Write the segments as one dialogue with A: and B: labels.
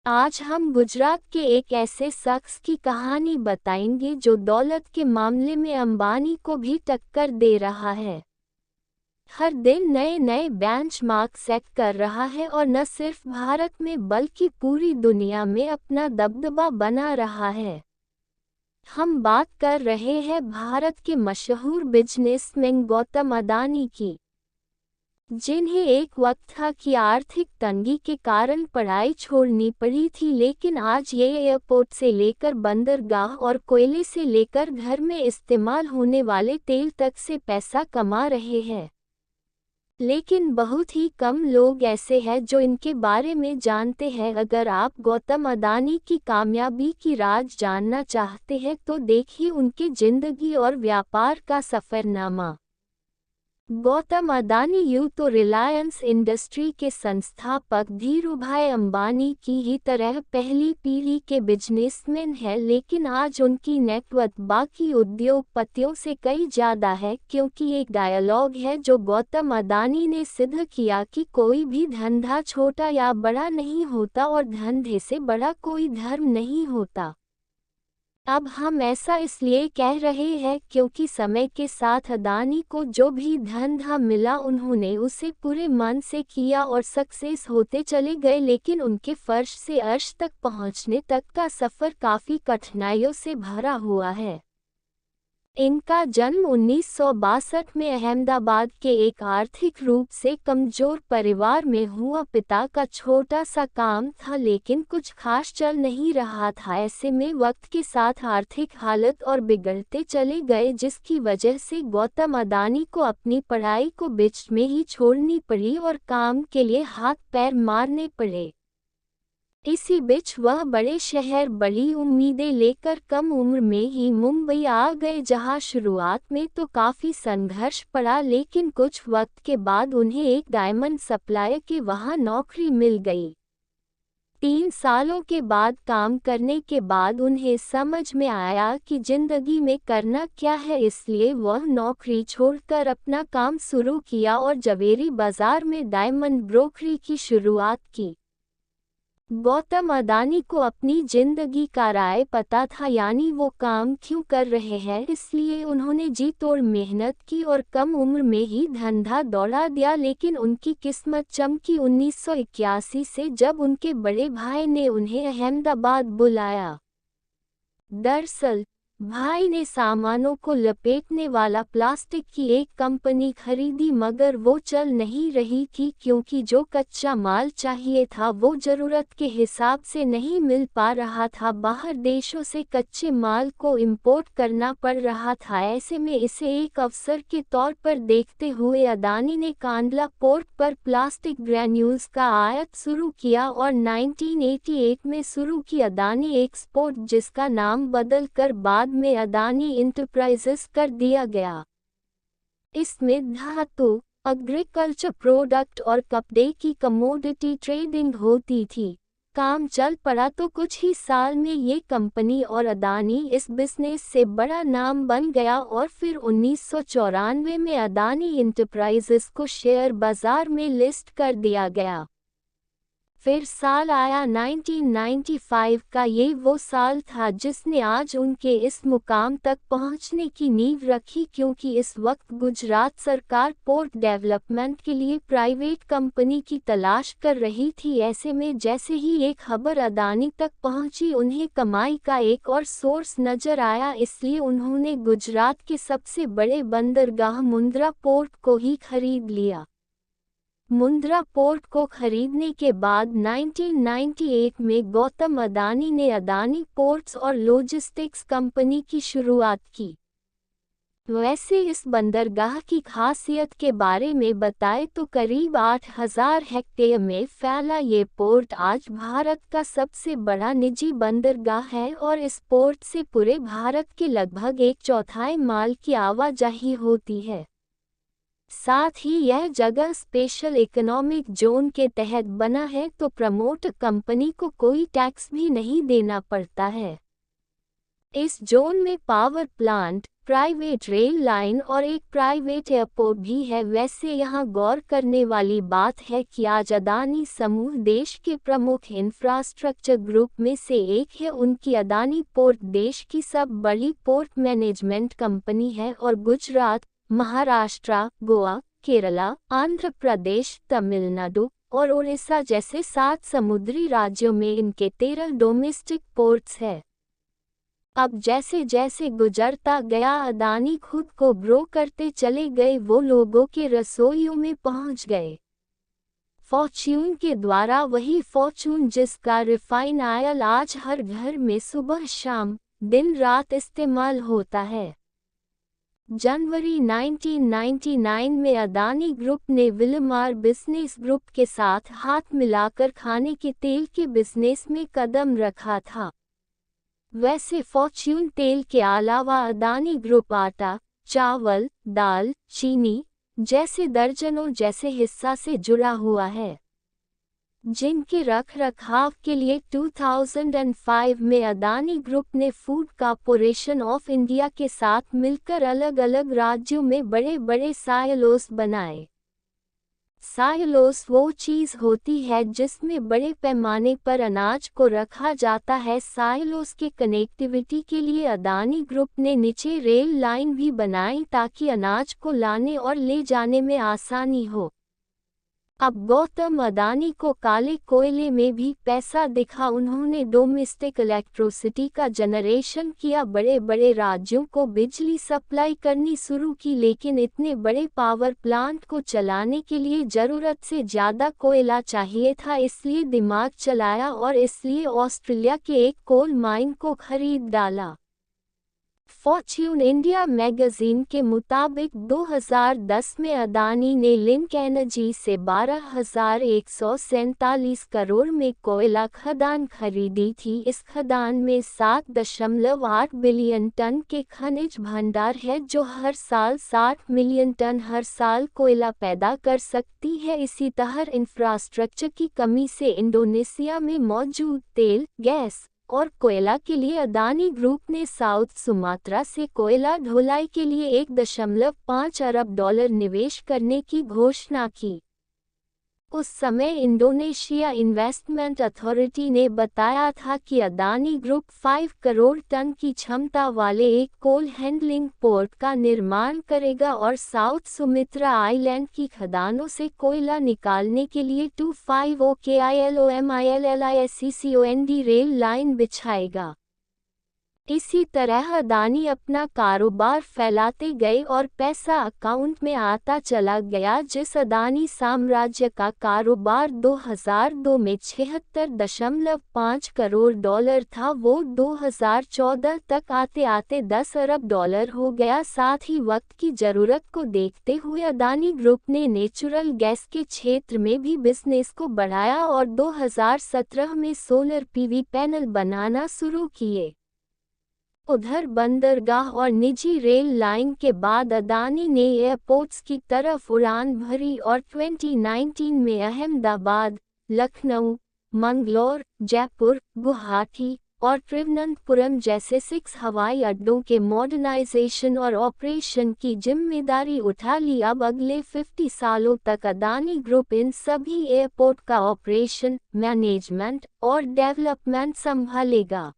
A: आज हम गुजरात के एक ऐसे शख्स की कहानी बताएंगे जो दौलत के मामले में अंबानी को भी टक्कर दे रहा है। हर दिन नए नए बेंचमार्क सेट कर रहा है और न सिर्फ भारत में बल्कि पूरी दुनिया में अपना दबदबा बना रहा है। हम बात कर रहे हैं भारत के मशहूर बिजनेसमैन गौतम अडानी की, जिन्हें एक वक्त था कि आर्थिक तंगी के कारण पढ़ाई छोड़नी पड़ी थी, लेकिन आज ये एयरपोर्ट से लेकर बंदरगाह और कोयले से लेकर घर में इस्तेमाल होने वाले तेल तक से पैसा कमा रहे हैं। लेकिन बहुत ही कम लोग ऐसे हैं जो इनके बारे में जानते हैं। अगर आप गौतम अडानी की कामयाबी की राज जानना चाहते हैं तो देखिए उनकी जिंदगी और व्यापार का सफरनामा। गौतम अडानी यूं तो रिलायंस इंडस्ट्री के संस्थापक धीरूभाई अंबानी की ही तरह पहली पीढ़ी के बिजनेसमैन हैं, लेकिन आज उनकी नेटवर्थ बाकी उद्योगपतियों से कई ज़्यादा है, क्योंकि एक डायलॉग है जो गौतम अडानी ने सिद्ध किया कि कोई भी धंधा छोटा या बड़ा नहीं होता और धंधे से बड़ा कोई धर्म नहीं होता। अब हम ऐसा इसलिए कह रहे हैं क्योंकि समय के साथ अडानी को जो भी धंधा मिला उन्होंने उसे पूरे मन से किया और सक्सेस होते चले गए, लेकिन उनके फर्श से अर्श तक पहुंचने तक का सफ़र काफ़ी कठिनाइयों से भरा हुआ है। इनका जन्म 1962 में अहमदाबाद के एक आर्थिक रूप से कमज़ोर परिवार में हुआ। पिता का छोटा सा काम था लेकिन कुछ खास चल नहीं रहा था। ऐसे में वक्त के साथ आर्थिक हालत और बिगड़ते चले गए, जिसकी वजह से गौतम अडानी को अपनी पढ़ाई को बीच में ही छोड़नी पड़ी और काम के लिए हाथ पैर मारने पड़े। इसी बीच वह बड़े शहर बड़ी उम्मीदें लेकर कम उम्र में ही मुंबई आ गए, जहां शुरुआत में तो काफ़ी संघर्ष पड़ा, लेकिन कुछ वक्त के बाद उन्हें एक डायमंड सप्लायर के वहां नौकरी मिल गई। 3 सालों के बाद काम करने के बाद उन्हें समझ में आया कि जिंदगी में करना क्या है, इसलिए वह नौकरी छोड़कर अपना काम शुरू किया और जवेरी बाजार में डायमंड ब्रोकरी की शुरुआत की। गौतम अडानी को अपनी जिंदगी का राय पता था, यानी वो काम क्यों कर रहे हैं, इसलिए उन्होंने जी तोड़ मेहनत की और कम उम्र में ही धंधा दौड़ा दिया। लेकिन उनकी किस्मत चमकी 1981 से, जब उनके बड़े भाई ने उन्हें अहमदाबाद बुलाया। दरअसल भाई ने सामानों को लपेटने वाला प्लास्टिक की एक कंपनी खरीदी, मगर वो चल नहीं रही थी क्योंकि जो कच्चा माल चाहिए था वो ज़रूरत के हिसाब से नहीं मिल पा रहा था। बाहर देशों से कच्चे माल को इंपोर्ट करना पड़ रहा था। ऐसे में इसे एक अवसर के तौर पर देखते हुए अडानी ने कांडला पोर्ट पर प्लास्टिक ग्रैन्यूल्स का आयात शुरू किया और 1988 में शुरू की अडानी एक्सपोर्ट, जिसका नाम बदल कर बाद में अडानी इंटरप्राइजेस कर दिया गया। इसमें धातु, एग्रीकल्चर प्रोडक्ट और कपड़े की कमोडिटी ट्रेडिंग होती थी। काम चल पड़ा तो कुछ ही साल में ये कंपनी और अडानी इस बिजनेस से बड़ा नाम बन गया और फिर 1994 में अडानी इंटरप्राइजेस को शेयर बाजार में लिस्ट कर दिया गया। फिर साल आया 1995 का। ये वो साल था जिसने आज उनके इस मुकाम तक पहुंचने की नींव रखी, क्योंकि इस वक्त गुजरात सरकार पोर्ट डेवलपमेंट के लिए प्राइवेट कंपनी की तलाश कर रही थी। ऐसे में जैसे ही एक खबर अडानी तक पहुंची, उन्हें कमाई का एक और सोर्स नजर आया, इसलिए उन्होंने गुजरात के सबसे बड़े बंदरगाह मुंद्रा पोर्ट को ही खरीद लिया। मुंद्रा पोर्ट को खरीदने के बाद 1998 में गौतम अडानी ने अडानी पोर्ट्स और लॉजिस्टिक्स कंपनी की शुरुआत की। वैसे इस बंदरगाह की खासियत के बारे में बताएं तो करीब 8,000 हेक्टेयर में फैला ये पोर्ट आज भारत का सबसे बड़ा निजी बंदरगाह है और इस पोर्ट से पूरे भारत के लगभग 1/4 माल की आवाजाही होती है। साथ ही यह जगह स्पेशल इकोनॉमिक जोन के तहत बना है, तो प्रमोट कंपनी को कोई टैक्स भी नहीं देना पड़ता है। इस जोन में power plant, private rail line और एक प्राइवेट एयरपोर्ट भी है। वैसे यहाँ गौर करने वाली बात है कि आज अदानी समूह देश के प्रमुख इंफ्रास्ट्रक्चर ग्रुप में से एक है। उनकी अदानी पोर्ट देश की सब बड़ी पोर्ट मैनेजमेंट कंपनी है और गुजरात, महाराष्ट्र, गोवा, केरला, आंध्र प्रदेश, तमिलनाडु और उड़ीसा जैसे 7 समुद्री राज्यों में इनके 13 डोमेस्टिक पोर्ट्स है। अब जैसे जैसे गुजरता गया अदानी खुद को ग्रो करते चले गए, वो लोगों के रसोइयों में पहुंच गए। फॉर्च्यून के द्वारा वही फॉर्च्यून जिसका रिफाइन ऑयल आज हर घर में सुबह शाम दिन रात इस्तेमाल होता है। जनवरी 1999 में अदानी ग्रुप ने विलमार बिजनेस ग्रुप के साथ हाथ मिलाकर खाने के तेल के बिजनेस में कदम रखा था। वैसे फॉर्च्यून तेल के अलावा अदानी ग्रुप आटा, चावल, दाल, चीनी जैसे दर्जनों जैसे हिस्सा से जुड़ा हुआ है, जिनके रखरखाव के लिए 2005 में अदानी ग्रुप ने फूड कॉर्पोरेशन ऑफ इंडिया के साथ मिलकर अलग अलग राज्यों में बड़े बड़े साइलोस बनाए। साइलोस वो चीज़ होती है जिसमें बड़े पैमाने पर अनाज को रखा जाता है। साइलोस के कनेक्टिविटी के लिए अदानी ग्रुप ने नीचे रेल लाइन भी बनाई ताकि अनाज को लाने और ले जाने में आसानी हो। अब गौतम अदानी को काले कोयले में भी पैसा दिखा। उन्होंने डोमेस्टिक इलेक्ट्रिसिटी का जनरेशन किया, बड़े बड़े राज्यों को बिजली सप्लाई करनी शुरू की, लेकिन इतने बड़े पावर प्लांट को चलाने के लिए ज़रूरत से ज़्यादा कोयला चाहिए था, इसलिए दिमाग चलाया और इसलिए ऑस्ट्रेलिया के एक कोल माइन को खरीद डाला। फॉर्च्यून इंडिया मैगजीन के मुताबिक 2010 में अदानी ने लिंक एनर्जी से 12,147 करोड़ में कोयला खदान खरीदी थी। इस खदान में 7.8 बिलियन टन के खनिज भंडार है जो हर साल 60 मिलियन टन हर साल कोयला पैदा कर सकती है। इसी तरह इंफ्रास्ट्रक्चर की कमी से इंडोनेशिया में मौजूद तेल, गैस और कोयला के लिए अदानी ग्रुप ने साउथ सुमात्रा से कोयला ढुलाई के लिए $1.5 अरब निवेश करने की घोषणा की। उस समय इंडोनेशिया इन्वेस्टमेंट अथॉरिटी ने बताया था कि अदानी ग्रुप 5 करोड़ टन की क्षमता वाले एक कोल हैंडलिंग पोर्ट का निर्माण करेगा और साउथ सुमित्रा आइलैंड की खदानों से कोयला निकालने के लिए 250KILOMILLISCCOND रेल लाइन बिछाएगा। इसी तरह अदानी अपना कारोबार फैलाते गए और पैसा अकाउंट में आता चला गया। जिस अदानी साम्राज्य का कारोबार 2002 में $76.5 करोड़ था, वो 2014 तक आते आते $10 अरब हो गया। साथ ही वक्त की ज़रूरत को देखते हुए अदानी ग्रुप ने नेचुरल गैस के क्षेत्र में भी बिजनेस को बढ़ाया और 2017 में सोलर PV पैनल बनाना शुरू किए। उधर बंदरगाह और निजी रेल लाइन के बाद अदानी ने एयरपोर्ट्स की तरफ उड़ान भरी और 2019 में अहमदाबाद, लखनऊ, मंगलौर, जयपुर, गुवाहाटी और त्रिवेंद्रपुरम जैसे 6 हवाई अड्डों के मॉडर्नाइजेशन और ऑपरेशन की जिम्मेदारी उठा ली। अब अगले 50 सालों तक अदानी ग्रुप इन सभी एयरपोर्ट का ऑपरेशन, मैनेजमेंट और डेवलपमेंट संभालेगा।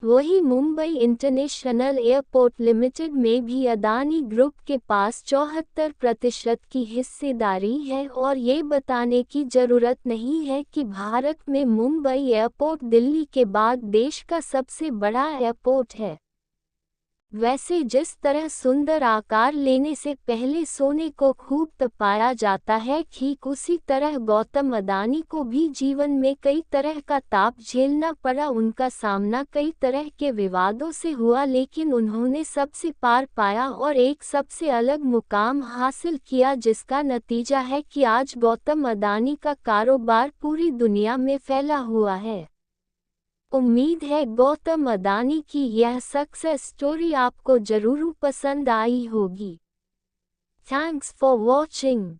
A: वही मुंबई इंटरनेशनल एयरपोर्ट लिमिटेड में भी अदानी ग्रुप के पास 74% की हिस्सेदारी है और ये बताने की ज़रूरत नहीं है कि भारत में मुंबई एयरपोर्ट दिल्ली के बाद देश का सबसे बड़ा एयरपोर्ट है। वैसे जिस तरह सुंदर आकार लेने से पहले सोने को खूब तपाया जाता है, ठीक उसी तरह गौतम अदानी को भी जीवन में कई तरह का ताप झेलना पड़ा। उनका सामना कई तरह के विवादों से हुआ, लेकिन उन्होंने सबसे पार पाया और एक सबसे अलग मुकाम हासिल किया, जिसका नतीजा है कि आज गौतम अदानी का कारोबार पूरी दुनिया में फैला हुआ है। उम्मीद है गौतम अदानी की यह सक्सेस स्टोरी आपको जरूर पसंद आई होगी। Thanks for watching.